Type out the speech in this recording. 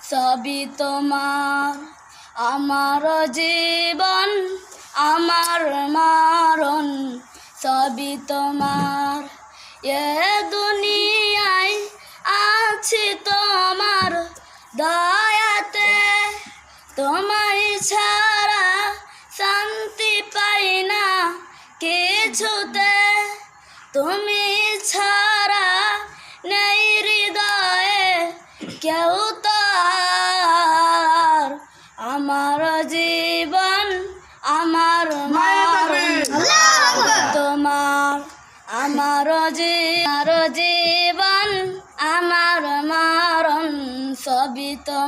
সবই তোমার। আমার জীবন আমার মরণ সবই তোমার। এ দুনিয়ায় আছি তোমার দয়াতে, তোমায় ছাড়া শান্তি পাই না কিছুতে। তুমি ছাড়া নেই হৃদয়ে কেউ তো আর। আমার জীবন আমার মরণ তোমার। আমার জীবন আমার মরণ সবই তোমার।